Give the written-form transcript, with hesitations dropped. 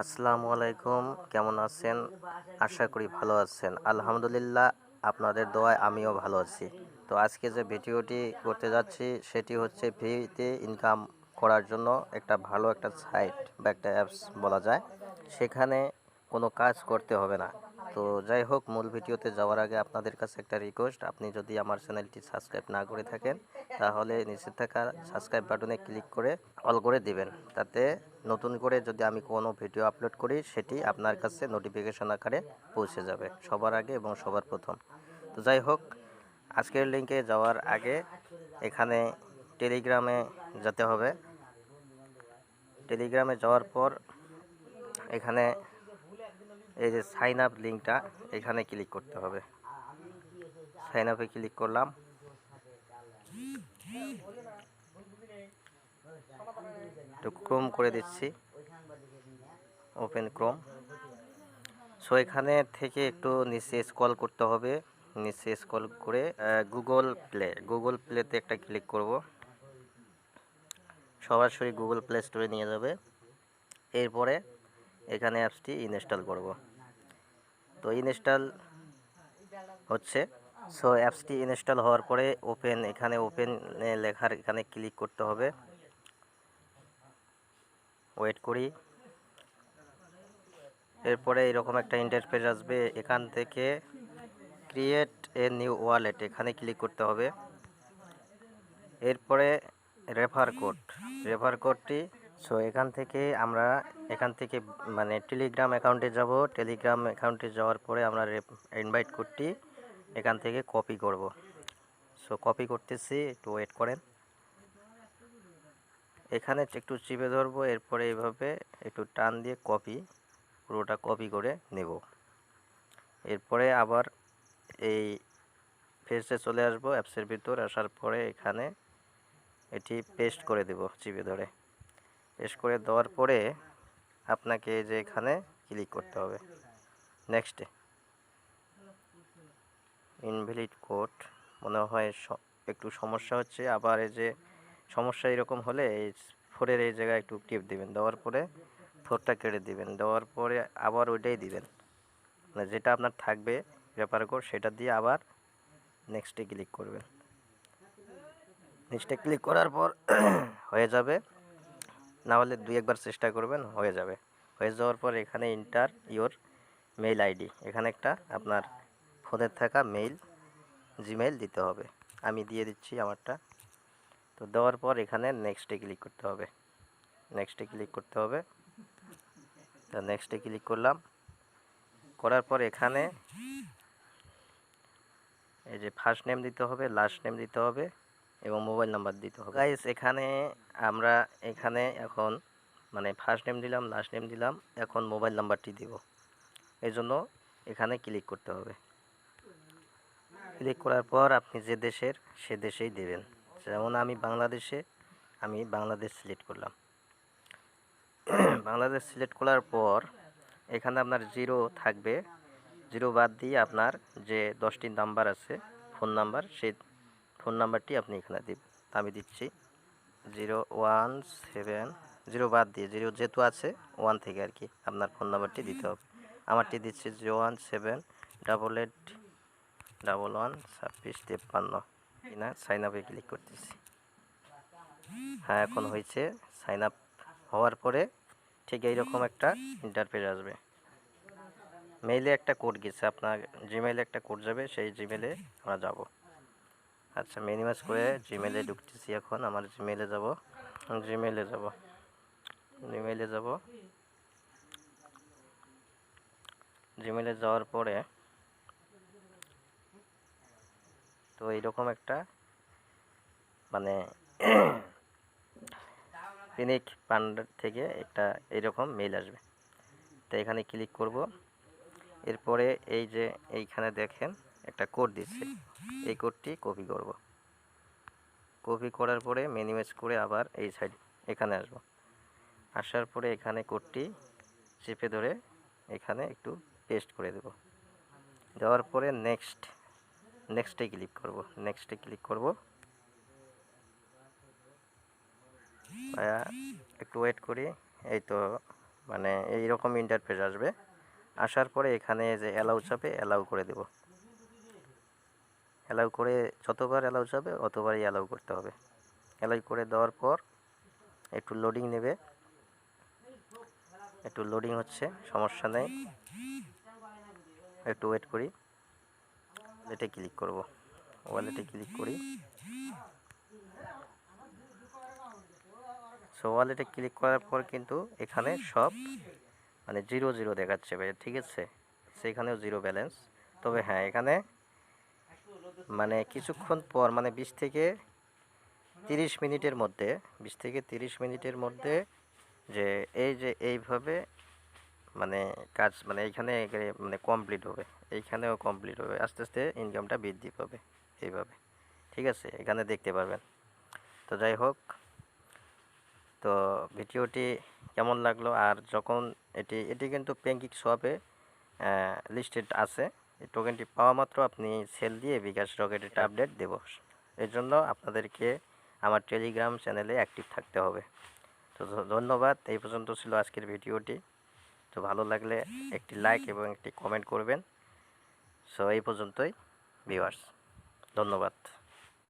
আসসালামু আলাইকুম, কেমন আছেন? আশা করি ভালো আছেন। আলহামদুলিল্লাহ, আপনাদের দোয়ায় আমিও ভালো আছি। তো আজকে যে ভিডিওটি করতে যাচ্ছি সেটি হচ্ছে ফ্রিতে ইনকাম করার জন্য একটা ভালো একটা সাইট বা একটা অ্যাপস বলা যায়। সেখানে কোনো কাজ করতে হবে না। তো যাই হোক, মূল ভিডিওতে যাওয়ার আগে আপনাদের কাছে একটা রিকোয়েস্ট, আপনি যদি আমার চ্যানেলটি সাবস্ক্রাইব না করে থাকেন তাহলে নিচে থাকা সাবস্ক্রাইব বাটনে ক্লিক করে অল করে দিবেন। তাতে নতুন করে যদি আমি কোনো ভিডিও আপলোড করি সেটি আপনার কাছে নোটিফিকেশন আকারে পৌঁছে যাবে সবার আগে এবং সবার প্রথম। তো যাই হোক, আজকের লিঙ্কে যাওয়ার আগে এখানে টেলিগ্রামে যেতে হবে। টেলিগ্রামে যাওয়ার পর এখানে এই যে সাইন আপ লিঙ্কটা, এখানে ক্লিক করতে হবে। সাইন আপে ক্লিক করলাম। একটু ক্রোম করে দিচ্ছি, ওপেন ক্রোম। সো এখানে থেকে একটু নিচে স্ক্রল করতে হবে। নিচে স্ক্রল করে গুগল প্লেতে একটা ক্লিক করব। সরাসরি গুগল প্লে স্টোরে নিয়ে যাবে। এরপরে এখানে অ্যাপসটি ইনস্টল করব। তো ইনস্টল হচ্ছে। সো অ্যাপসটি ইনস্টল হওয়ার পরে এখানে ওপেন লেখার এখানে ক্লিক করতে হবে। ওয়েট করি। এরপরে এরকম একটা ইন্টারফেস আসবে। এখান থেকে ক্রিয়েট এ নিউ ওয়ালেট এখানে ক্লিক করতে হবে। এরপরে রেফার কোডটি এখান থেকে মানে টেলিগ্রাম অ্যাকাউন্টে যাব। টেলিগ্রাম অ্যাকাউন্টে যাওয়ার পরে আমরা ইনভাইট কোডটি এখান থেকে কপি করব। সো কপি করতেছি, একটু ওয়েট করেন। এখানে একটু চিপে ধরবো, এরপরে এইভাবে একটু টান দিয়ে পুরোটা কপি করে নেব। এরপরে আবার এই পেজে চলে আসবো। অ্যাপসের ভিতর আসার পরে এখানে এটি পেস্ট করে দেব চিপে ধরে। পেস্ট করে দেওয়ার পরে আপনাকে যে এখানে ক্লিক করতে হবে নেক্সটে। ইনভ্যালিড কোড মনে হয় একটু সমস্যা হচ্ছে। আবার এই যে সমস্যা এরকম হলে এই 4 এই জায়গায় একটু টিপ দিবেন, দেওয়ার পরে 4টা কেটে দিবেন, দেওয়ার পরে আবার ওইটাই দিবেন, মানে যেটা আপনার থাকবে রেফার কোড সেটা দিয়ে আবার নেক্সটে ক্লিক করবেন। নেক্সটে ক্লিক করার পর হয়ে যাবে, না হলে 2-1বার চেষ্টা করবেন, হয়ে যাবে। হয়ে যাওয়ার পর এখানে ইন্টার ইওর মেইল আইডি, এখানে একটা আপনার ফোনের থাকা জিমেইল দিতে হবে। আমি দিয়ে দিচ্ছি আমারটা। তো দেওয়ার পর এখানে নেক্সটে ক্লিক করতে হবে। তো নেক্সটে ক্লিক করলাম। করার পর এখানে এই যে ফার্স্ট নেম দিতে হবে, লাস্ট নেম দিতে হবে এবং মোবাইল নাম্বার দিতে হবে। গাইস, আমরা এখন মানে ফার্স্ট নেম দিলাম, লাস্ট নেম দিলাম, এখন মোবাইল নাম্বারটি দিব। এই জন্য এখানে ক্লিক করতে হবে। ক্লিক করার পর আপনি যে দেশের সে দেশেই দেবেন। যেমন আমি বাংলাদেশ সিলেক্ট করলাম। বাংলাদেশ সিলেক্ট করার পর এখানে আপনার 0 থাকবে। 0 বাদ দিয়ে আপনার যে 10টি নাম্বার আছে ফোন নাম্বার, সেই ফোন নাম্বারটি আপনি এখানে দিবেন। আমি দিচ্ছি 017, 0 বাদ দিয়ে 0 যেহেতু আছে 1 থেকে আর কি আপনার ফোন নাম্বারটি দিতে হবে। আমারটি দিচ্ছি 01788112653। কিনা সাইন আপে ক্লিক করতেছি। হ্যাঁ, এখন হয়েছে। সাইন আপ হওয়ার পরে ঠিক এইরকম একটা ইন্টারফেস আসবে। মেইলে একটা কোড গেছে, আপনার জিমেইলে একটা কোড যাবে, সেই জিমেইলে আমরা যাব। আচ্ছা, মিনিমাইজ করে জিমেইলে ঢুকতেছি। এখন আমার জিমেইলে যাব। জিমেইলে যাওয়ার পরে তো এইরকম একটা মানে ক্লিনিক পান্ডার থেকে একটা এইরকম মেইল আসবে। তো এখানে ক্লিক করব। এরপরে এই যে এইখানে দেখেন একটা কোড দিচ্ছে, এই কোডটি কপি করব। কপি করার পরে মিনিমাইজ করে আবার এই সাইড এখানে আসব। আসার পরে এখানে কোডটি চেপে ধরে এখানে একটু পেস্ট করে দেব। দেওয়ার পরে নেক্সটে ক্লিক করব। একটু ওয়েট করি। এই তো মানে এইরকম ইন্টারফেস আসবে। আসার পরে এখানে যে অ্যালাউ চাপে অ্যালাউ করে দেব। অ্যালাউ করে যতবার অ্যালাউ যাবে অতবারই অ্যালাউ করতে হবে। অ্যালাউ করে দেওয়ার পর একটু লোডিং নেবে, একটু লোডিং হচ্ছে, সমস্যা নেই, একটু ওয়েট করি। ওয়ালেটে ক্লিক করব, ওয়ালেটে ক্লিক করি। সো ওয়ালেটে ক্লিক করার পর কিন্তু এখানে সব মানে 0 দেখাচ্ছে ভাই, ঠিক আছে। সেখানেও 0 ব্যালেন্স। তবে হ্যাঁ, এখানে মানে কিছুক্ষণ পর মানে 20 থেকে 30 মিনিটের মধ্যে 20 থেকে 30 মিনিটের মধ্যে যে এই যে এইভাবে মানে কাজ মানে এইখানে মানে কমপ্লিট হবে, এইখানেও কমপ্লিট হবে, আস্তে আস্তে ইনকামটা বৃদ্ধি পাবে এইভাবে, ঠিক আছে। এখানে দেখতে পারবেন। তো যাই হোক, তো ভিডিওটি কেমন লাগলো, আর যখন এটি কিন্তু ব্যাংকিং শপে লিস্টেড আছে। এই টোকেনটি পাওয়া মাত্র আপনি সেল দিয়ে বিকাশ রকেট এটা আপডেট দেব। এর জন্য আপনাদেরকে আমার টেলিগ্রাম চ্যানেলে অ্যাক্টিভ থাকতে হবে। তো ধন্যবাদ। এই পর্যন্ত ছিল আজকের ভিডিওটি। তো ভালো লাগলে একটি লাইক এবং একটি কমেন্ট করবেন। সো এই পর্যন্তই ভিউয়ার্স, ধন্যবাদ।